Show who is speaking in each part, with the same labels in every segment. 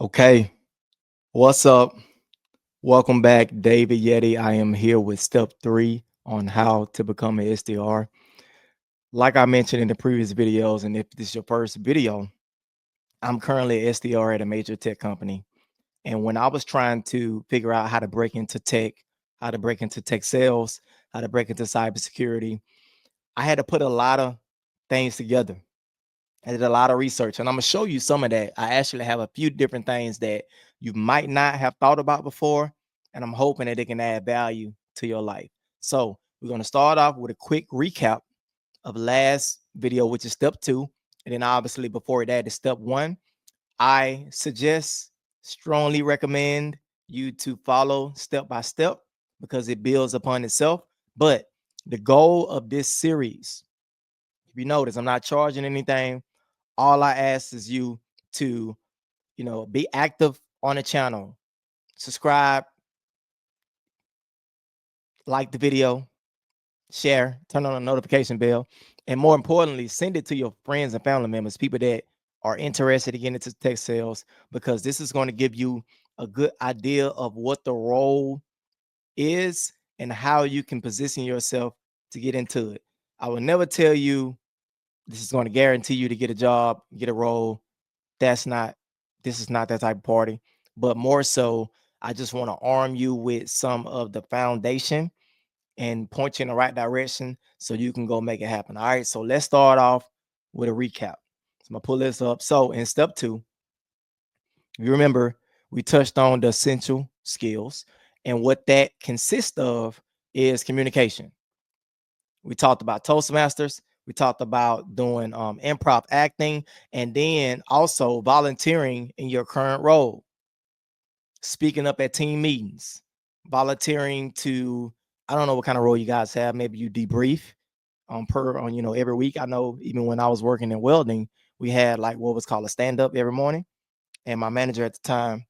Speaker 1: Okay, what's up? Welcome back, David Yeti. I am here with step 3 on how to become an SDR. Like I mentioned in the previous videos, and if this is your first video, I'm currently an SDR at a major tech company. And when I was trying to figure out how to break into tech, how to break into tech sales, how to break into cybersecurity, I had to put a lot of things together. I did a lot of research, and I'm gonna show you some of that. I actually have a few different things that you might not have thought about before, and I'm hoping that it can add value to your life. So we're gonna start off with a quick recap of last video, which is step 2, and then obviously before that is step 1. I suggest, strongly recommend you to follow step by step because it builds upon itself. But the goal of this series, if you notice, I'm not charging anything. All I ask is you to, be active on the channel, subscribe, like the video, share, turn on the notification bell, and more importantly, send it to your friends and family members, people that are interested in getting into tech sales, because this is going to give you a good idea of what the role is and how you can position yourself to get into it. I will never tell you this is going to guarantee you to get a job, get a role. That's not, this is not that type of party, but more so, I just want to arm you with some of the foundation and point you in the right direction so you can go make it happen. All right, so let's start off with a recap. So I'm gonna pull this up. So in step 2, you remember we touched on the essential skills, and what that consists of is communication. We talked about Toastmasters. We talked about doing improv acting, and then also volunteering in your current role, speaking up at team meetings, volunteering to, I don't know what kind of role you guys have. Maybe you debrief every week. I know even when I was working in welding, we had like what was called a stand up every morning, and my manager at the time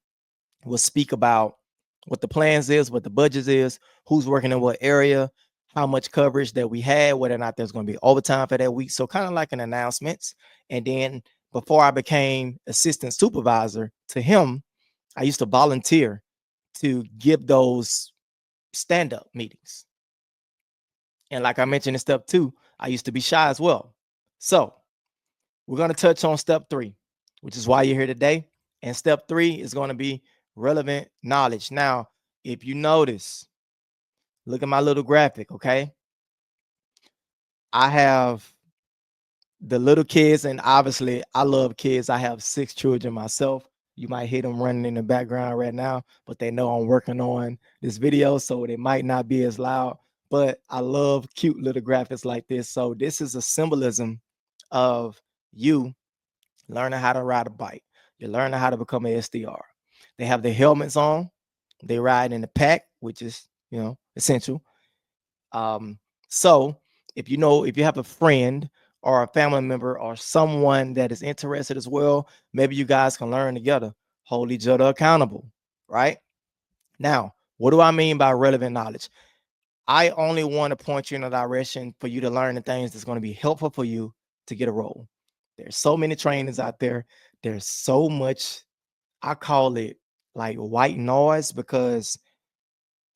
Speaker 1: will speak about what the plans is, what the budget is, who's working in what area, how much coverage that we had, whether or not there's going to be overtime for that week. So kind of like an announcements. And then before I became assistant supervisor to him, I used to volunteer to give those stand-up meetings. And like I mentioned in step 2, I used to be shy as well. So we're going to touch on step 3, which is why you're here today. And step 3 is going to be relevant knowledge. Now, if you notice, look at my little graphic, okay? I have the little kids, and obviously I love kids. I have 6 children myself. You might hear them running in the background right now, but they know I'm working on this video, so it might not be as loud. But I love cute little graphics like this. So this is a symbolism of you learning how to ride a bike. You're learning how to become an SDR. They have their helmets on. They ride in the pack, which is, essential. Um, so if you have a friend or a family member or someone that is interested as well, maybe you guys can learn together, hold each other accountable, right? Now, what do I mean by relevant knowledge? I only want to point you in a direction for you to learn the things that's going to be helpful for you to get a role. There's so many trainers out there. There's so much, I call it like white noise, because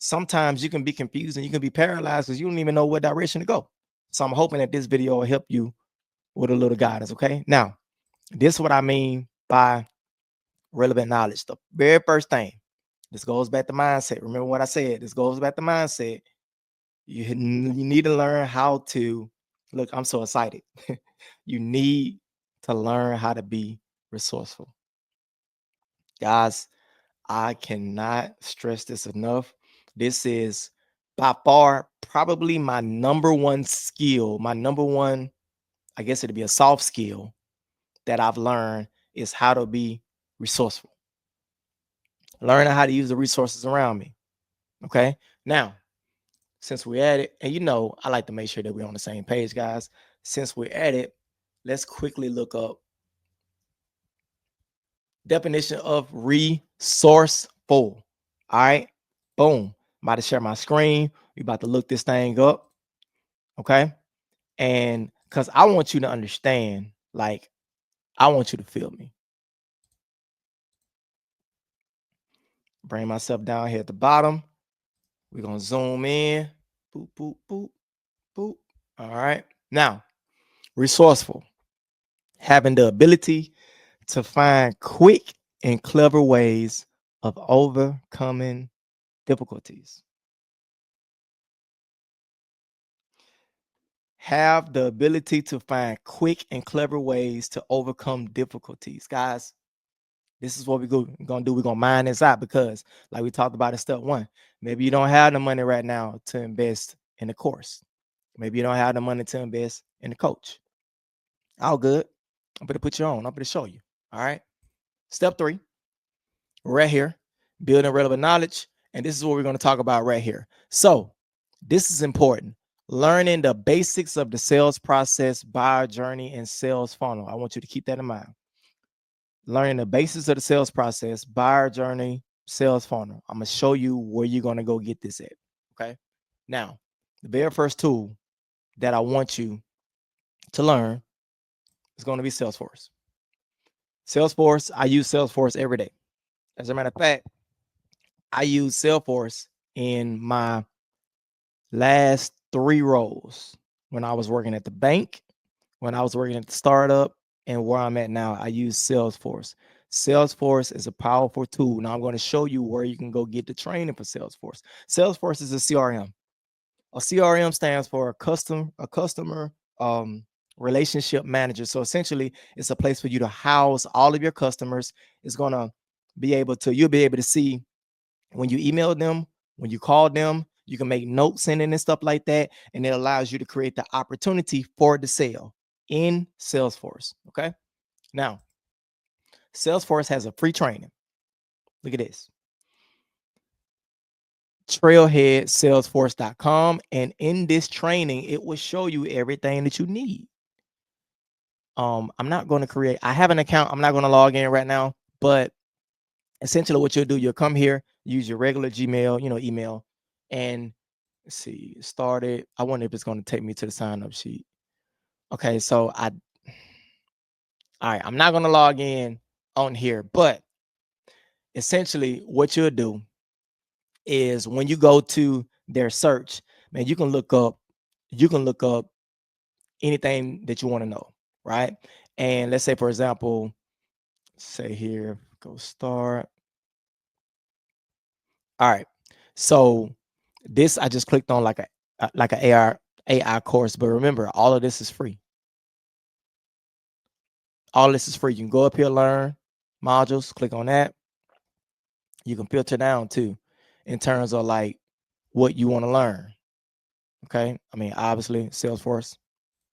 Speaker 1: sometimes you can be confused and you can be paralyzed because you don't even know what direction to go. So I'm hoping that this video will help you with a little guidance. Okay. Now, this is what I mean by relevant knowledge. The very first thing, this goes back to mindset. Remember what I said? This goes back to mindset. You need to learn how to look. I'm so excited. You need to learn how to be resourceful. Guys, I cannot stress this enough. This is by far probably my number one skill. My number one, I guess it'd be a soft skill that I've learned, is how to be resourceful. Learning how to use the resources around me. Okay. Now, since we're at it, and I like to make sure that we're on the same page, guys. Since we're at it, let's quickly look up definition of resourceful. All right. Boom. I'm about to share my screen. We about to look this thing up. Okay. And because I want you to understand, like, I want you to feel me. Bring myself down here at the bottom. We're going to zoom in. Boop, boop, boop, boop. All right. Now, resourceful, having the ability to find quick and clever ways of overcoming difficulties. Have the ability to find quick and clever ways to overcome difficulties. Guys, this is what we're going to do. We're going to mine this out because, like we talked about in step one, maybe you don't have the money right now to invest in the course. Maybe you don't have the money to invest in the coach. All good. I'm going to put you on. I'm going to show you. All right. Step three, right here, building relevant knowledge. And this is what we're going to talk about right here. So this is important. Learning the basics of the sales process, buyer journey, and sales funnel. I want you to keep that in mind. Learning the basics of the sales process, buyer journey, sales funnel. I'm going to show you where you're going to go get this at. Okay. Now, the very first tool that I want you to learn is going to be Salesforce. Salesforce, I use Salesforce every day. As a matter of fact, I use Salesforce in my last 3 roles. When I was working at the bank, when I was working at the startup, and where I'm at now, I use Salesforce. Salesforce is a powerful tool. Now I'm going to show you where you can go get the training for Salesforce. Salesforce is a CRM. A CRM stands for a customer relationship manager. So essentially, it's a place for you to house all of your customers. It's going to you'll be able to see when you email them, when you call them, you can make notes in it and stuff like that. And it allows you to create the opportunity for the sale in Salesforce. Okay. Now, Salesforce has a free training. Look at this. Trailheadsalesforce.com. And in this training, it will show you everything that you need. I'm not going to I have an account. I'm not going to log in right now, but essentially what you'll do, you'll come here, use your regular Gmail, email, and let's see, started. I wonder if it's going to take me to the sign up sheet. Okay, so all right, I'm not going to log in on here, but essentially what you'll do is when you go to their search, man, you can look up anything that you want to know, right? And let's say, for example, say here, go start. All right. So this I just clicked on like a AI course, but remember, all of this is free. All of this is free. You can go up here, learn modules, click on that. You can filter down too in terms of like what you want to learn. Okay. I mean, obviously, Salesforce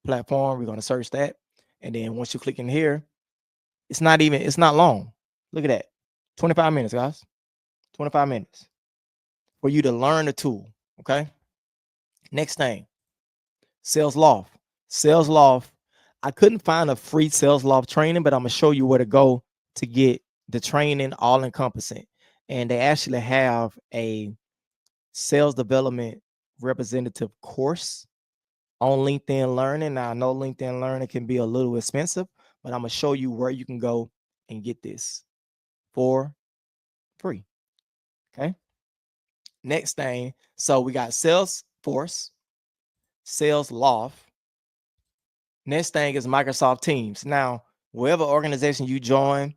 Speaker 1: platform, we're going to search that. And then once you click in here, it's not long. Look at that. 25 minutes, guys. 25 minutes for you to learn the tool. Okay. Next thing, Sales Loft. Sales Loft. I couldn't find a free Sales Loft training, but I'm going to show you where to go to get the training all encompassing. And they actually have a sales development representative course on LinkedIn Learning. Now, I know LinkedIn Learning can be a little expensive, but I'm going to show you where you can go and get this for free. Okay. Next thing. So we got Salesforce, Sales Loft. Next thing is Microsoft Teams. Now, wherever organization you join,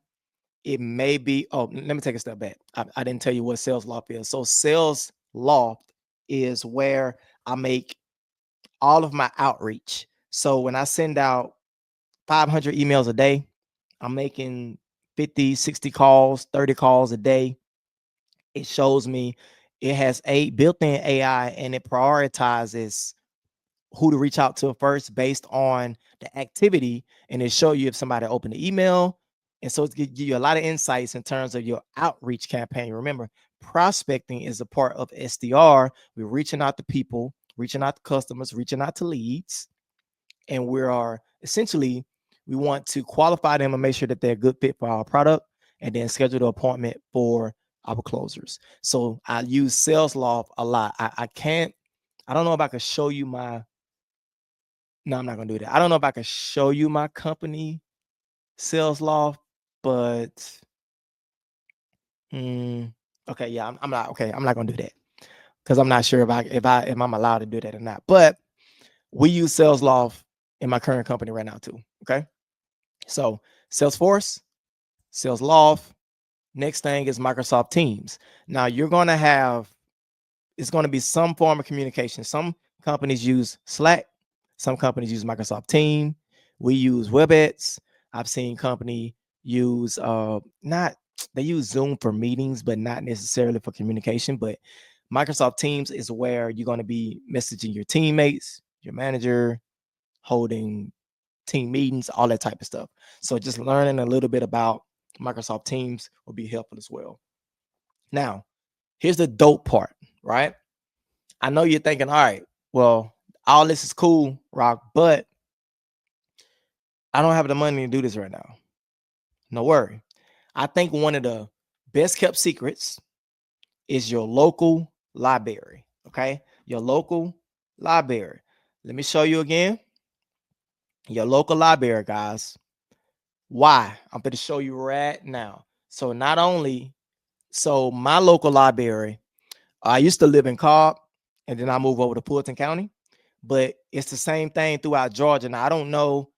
Speaker 1: it may be. Oh, let me take a step back. I didn't tell you what Sales Loft is. So, Sales Loft is where I make all of my outreach. So, when I send out 500 emails a day, I'm making 50, 60 calls, 30 calls a day. It shows me it has a built-in AI and it prioritizes who to reach out to first based on the activity, and it show you if somebody opened the email. And so it's give you a lot of insights in terms of your outreach campaign. Remember, prospecting is a part of SDR. We're reaching out to people, reaching out to customers, reaching out to leads, and we want to qualify them and make sure that they're a good fit for our product, and then schedule the appointment for our closers. So I use Sales Loft a lot. I don't know if I could show you no, I'm not gonna do that. I don't know if I can show you my company Sales Loft, but okay, Okay, yeah, I'm not okay. I'm not gonna do that because I'm not sure if I'm allowed to do that or not. But we use Salesloft in my current company right now too. Okay, so Salesforce, Salesloft. Next thing is Microsoft Teams. Now you're gonna have it's going to be some form of communication. Some companies use Slack, some companies use Microsoft Team. We use WebEx. I've seen company use not they use Zoom for meetings, but not necessarily for communication. But Microsoft Teams is where you're going to be messaging your teammates, your manager, holding team meetings, all that type of stuff. So just learning a little bit about Microsoft Teams will be helpful as well. Now, here's the dope part, right? I know you're thinking, all right, well, all this is cool, Rock, but I don't have the money to do this right now. No worry. I think one of the best kept secrets is your local library. Okay. Your local library. Let me show you again. Your local library, guys. Why? I'm going to show you right now. So, not only, so my local library, I used to live in Cobb and then I moved over to Fulton County, but it's the same thing throughout Georgia. Now, I don't know,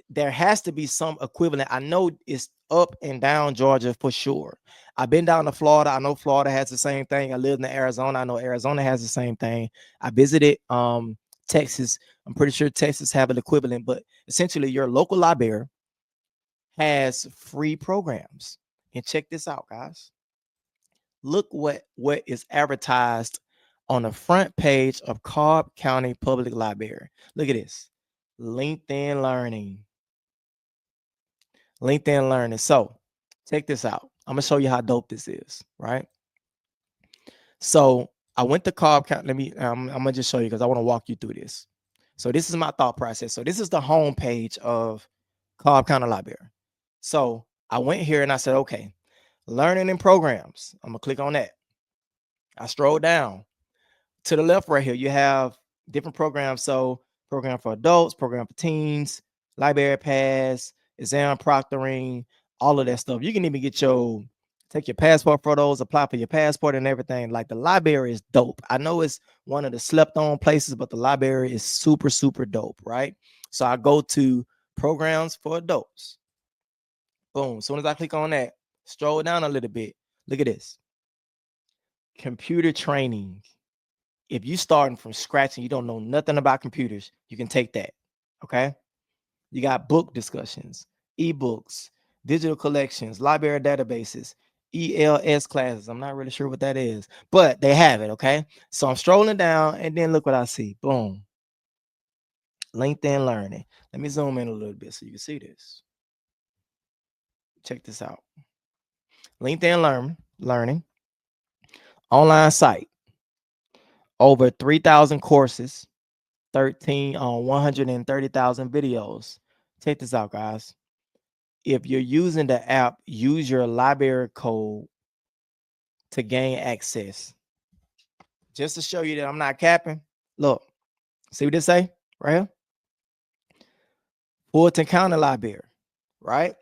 Speaker 1: there has to be some equivalent. I know it's up and down Georgia for sure. I've been down to Florida. I know Florida has the same thing. I lived in Arizona. I know Arizona has the same thing. I visited Texas. I'm pretty sure Texas have an equivalent, but essentially your local library has free programs. And check this out, guys. Look what is advertised on the front page of Cobb County Public Library. Look at this. LinkedIn Learning. LinkedIn Learning. So check this out. I'm gonna show you how dope this is, right? So I went to Cobb County. I'm gonna just show you because I want to walk you through this. So this is my thought process. So this is the home page of Cobb County Library. So I went here and I said, okay, learning and programs. I'm gonna click on that. I strolled down to the left right here. You have different programs. So program for adults, program for teens, library pass, exam proctoring, all of that stuff. You can even get take your passport photos, apply for your passport and everything. Like the library is dope. I know it's one of the slept on places, but the library is super, super dope, right? So I go to programs for adults. Boom. As soon as I click on that, stroll down a little bit. Look at this. Computer training. If you starting from scratch and you don't know nothing about computers, you can take that. Okay. You got book discussions, ebooks, digital collections, library databases, ELS classes. I'm not really sure what that is, but they have it. Okay. So I'm strolling down and then look what I see. Boom. LinkedIn Learning. Let me zoom in a little bit so you can see this. Check this out. LinkedIn Learning, online site, over 3,000 courses, 13 on 130,000 videos. Check this out, guys. If you're using the app, use your library code to gain access. Just to show you that I'm not capping. Look, see what they say right here? Fulton County Library, right?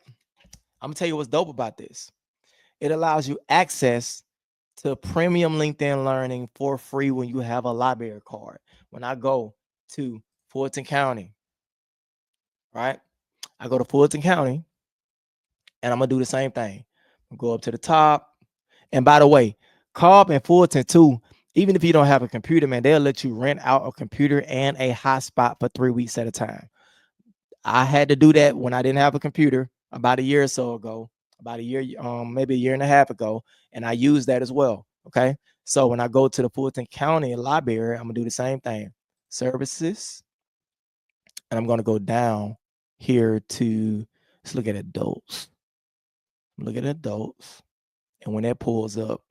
Speaker 1: I'm gonna tell you what's dope about this. It allows you access to premium LinkedIn Learning for free when you have a library card. When I go to Fulton County, right? I go to Fulton County and I'm gonna do the same thing. Go up to the top. And by the way, Cobb and Fulton too, even if you don't have a computer, man, they'll let you rent out a computer and a hotspot for 3 weeks at a time. I had to do that when I didn't have a computer about a year or so ago, about a year, maybe a year and a half ago, and I used that as well. Okay. So when I go to the Fulton County Library, I'm gonna do the same thing. Services, and I'm gonna go down here to let's look at adults. Look at adults. And when that pulls up,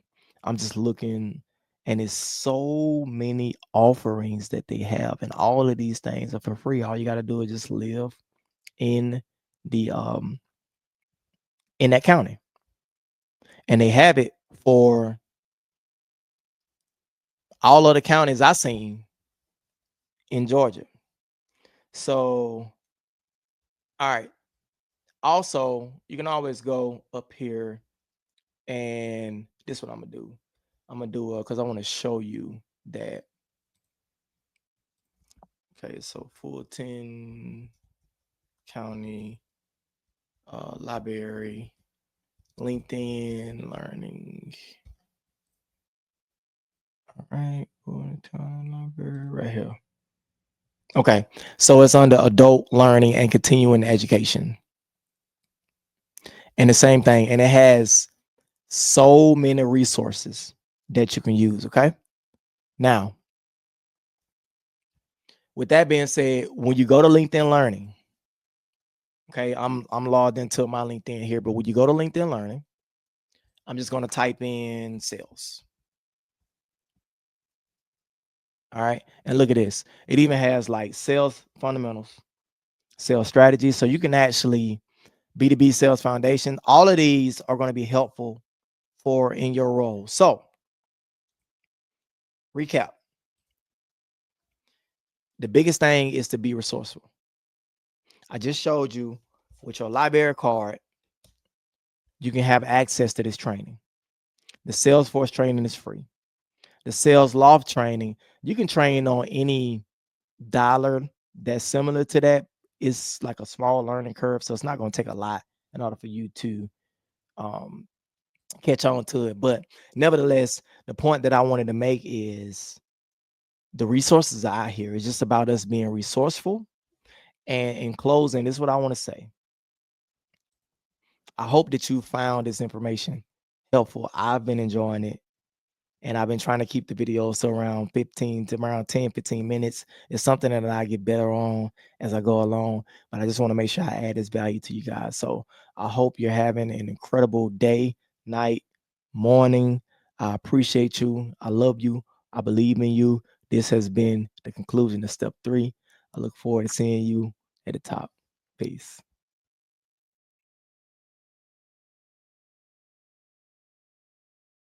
Speaker 1: I'm just looking, and it's so many offerings that they have, and all of these things are for free. All you got to do is just live in the in that county, and they have it for all of the counties I seen in Georgia. So, all right. Also, you can always go up here And this is what I'm gonna do. I'm gonna do because I want to show you that. Okay, so Fulton County Library, LinkedIn Learning. All right, Fulton County Library right here. Okay, so it's under adult learning and continuing education. And the same thing, and it has so many resources that you can use. Okay. Now, with that being said, when you go to LinkedIn Learning, okay, I'm logged into my LinkedIn here, but when you go to LinkedIn Learning, I'm just going to type in sales. All right. And look at this. It even has like sales fundamentals, sales strategies. So you can actually B2B sales foundation. All of these are going to be helpful for in your role. So recap. The biggest thing is to be resourceful. I just showed you with your library card, you can have access to this training. The Salesforce training is free. The Sales Loft training, you can train on any dollar that's similar to that. It's like a small learning curve, so it's not going to take a lot in order for you to um, catch on to it. But nevertheless, the point that I wanted to make is the resources are out here. It's just about us being resourceful. And in closing, this is what I want to say. I hope that you found this information helpful. I've been enjoying it. And I've been trying to keep the videos to around 15 to around 10, 15 minutes. It's something that I get better on as I go along. But I just want to make sure I add this value to you guys. So I hope you're having an incredible day, night, morning. I appreciate you. I love you. I believe in you. This has been the conclusion of step 3. I look forward to seeing you at the top. Peace.